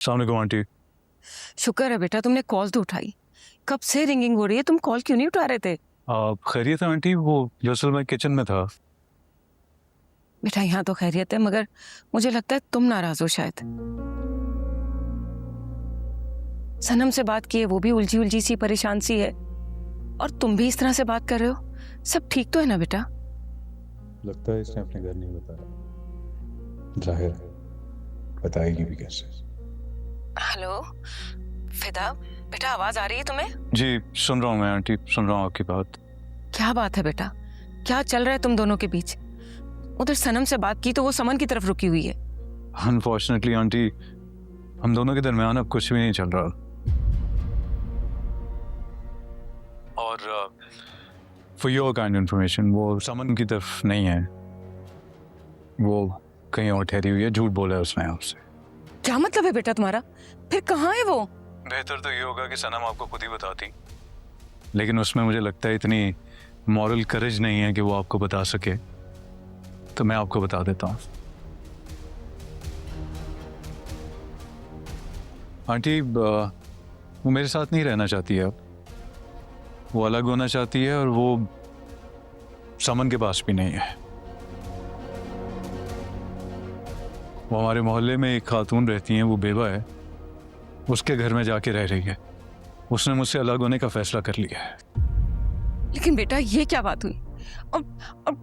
अस्सलाम वालेकुम आंटी। शुक्र है बेटा तुमने कॉल तो उठाई। कब से रिंगिंग हो रही है, तुम कॉल क्यों नहीं उठा रहे थे? खैरियत है आंटी? वो दरअसल मैं किचन में था। बेटा यहाँ तो खैरियत है, मगर मुझे लगता है तुम नाराज हो शायद। सनम से बात की है, वो भी उलझी उलझी सी परेशान सी है, और तुम भी इस तरह से बात कर रहे हो। सब ठीक तो है ना बेटा? लगता है इसने अपने घर नहीं बताया। जाहिर है बताएगी भी कैसे। हेलो फिदा, बेटा आवाज आ रही है तुम्हें? जी सुन रहा हूँ मैं आंटी, सुन रहा हूँ आपकी बात। क्या बात है बेटा, क्या चल रहा है तुम दोनों के बीच? उधर सनम से बात की तो वो समन की तरफ रुकी हुई है। अनफॉर्चुनेटली आंटी, हम दोनों के दरमियान अब कुछ भी नहीं चल रहा। और फॉर योर काइंड इन्फॉर्मेशन, वो समन की तरफ नहीं है, वो कहीं और ठहरी हुई है। झूठ बोला है उसने आपसे। क्या मतलब है बेटा तुम्हारा? फिर कहाँ है वो? बेहतर तो ये होगा कि सनम आपको खुद ही बताती, लेकिन उसमें मुझे लगता है इतनी मॉरल करेज नहीं है कि वो आपको बता सके, तो मैं आपको बता देता हूँ। आंटी, वो मेरे साथ नहीं रहना चाहती है अब, वो अलग होना चाहती है, और वो समन के पास भी नहीं है। वो हमारे मोहल्ले में एक खातून रहती हैं, वो बेवा है, उसके घर में जाके रह रही है। उसने मुझसे अलग होने का फैसला कर लिया है। लेकिन बेटा ये क्या बात हुई? और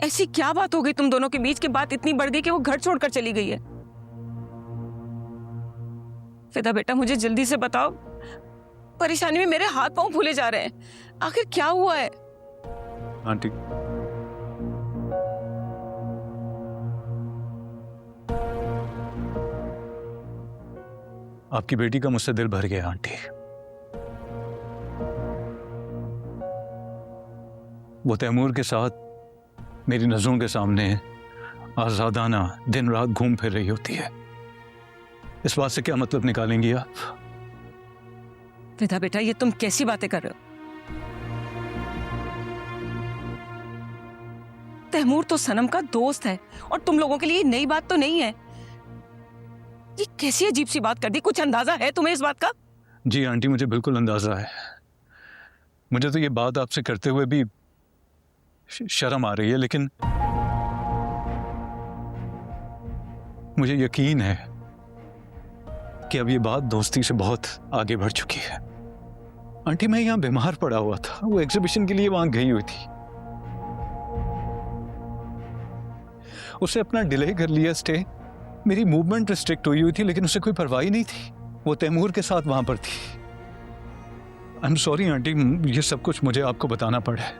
ऐसी क्या बात हो गई तुम दोनों के बीच की बात इतनी बढ़ गई कि वो घर छोड़कर चली गई है? फिदा बेटा मुझे जल्दी से बताओ, परेशानी में मेरे हाथ पांव फूले जा रहे हैं। आखिर क्या हुआ है? आंटी, आपकी बेटी का मुझसे दिल भर गया आंटी। वो तैमूर के साथ मेरी नजरों के सामने आजादाना दिन रात घूम फिर रही होती है। इस बात से क्या मतलब निकालेंगी आप? फिदा बेटा ये तुम कैसी बातें कर रहे हो? तैमूर तो सनम का दोस्त है, और तुम लोगों के लिए नई बात तो नहीं है। ये कैसी अजीब सी बात कर दी? कुछ अंदाजा है तुम्हें इस बात का? जी आंटी, मुझे बिल्कुल अंदाजा है। मुझे तो ये बात आपसे करते हुए भी शर्म आ रही है, लेकिन मुझे यकीन है कि अब ये बात दोस्ती से बहुत आगे बढ़ चुकी है। आंटी, मैं यहाँ बीमार पड़ा हुआ था, वो एग्जीबिशन के लिए वहां गई हुई थी। उसे अपना डिले कर लिया स्टे। मेरी मूवमेंट रिस्ट्रिक्ट हुई थी, लेकिन उसे कोई परवाह ही नहीं थी। वो तैमूर के साथ वहां पर थी। आई एम सॉरी आंटी, ये सब कुछ मुझे आपको बताना पड़ा है।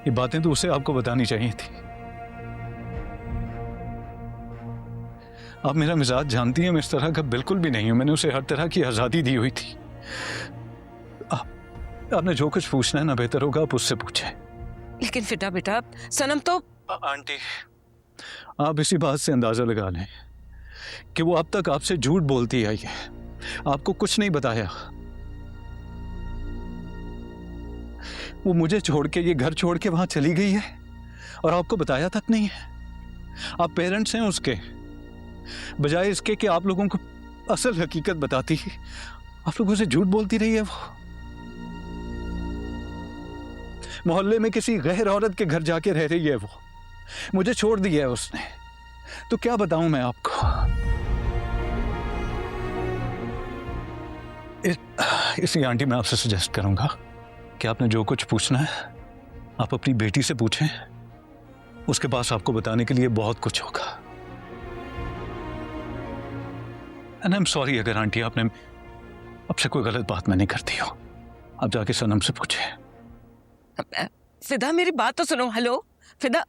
ये बातें तो उसे आपको बतानी चाहिए थी। आप मेरा मिजाज जानती हैं, मैं इस तरह का बिल्कुल भी नहीं हूं। मैंने उसे हर तरह की आजादी दी हुई थी। आपने जो कुछ पूछना है ना, बेहतर होगा आप उससे पूछें। लेकिन फिदा बेटा सनम तो... आंटी, आप इसी बात से अंदाजा लगा लें कि वो अब तक आपसे झूठ बोलती आई है, आपको कुछ नहीं बताया। वो मुझे छोड़ के, ये घर छोड़ के वहां चली गई है, और आपको बताया तक नहीं है। आप पेरेंट्स हैं उसके, बजाय इसके कि आप लोगों को असल हकीकत बताती, आप लोगों से झूठ बोलती रही है। वो मोहल्ले में किसी गैर औरत के घर जाके रह रही है। वो मुझे छोड़ दिया है उसने, तो क्या बताऊं मैं आपको। इसलिए आंटी, मैं आपसे सजेस्ट करूंगा कि आपने जो कुछ पूछना है आप अपनी बेटी से पूछें। उसके पास आपको बताने के लिए बहुत कुछ होगा। एंड आई एम सॉरी अगर आंटी आपने आपसे कोई गलत बात मैंने कर दी हो। आप जाके सनम से पूछें। फिदा मेरी बात तो सुनो। हेलो फिदा,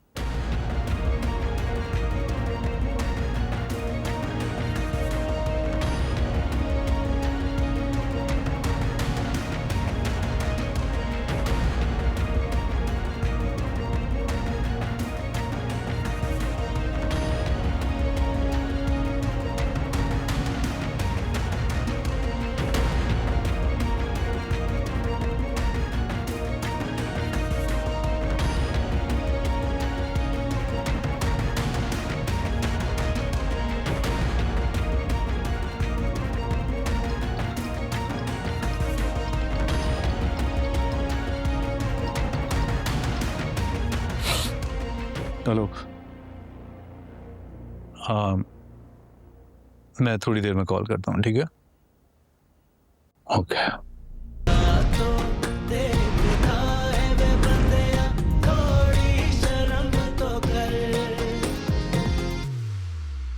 हेलो, हाँ, मैं थोड़ी देर में कॉल करता हूँ, ठीक है? ओके।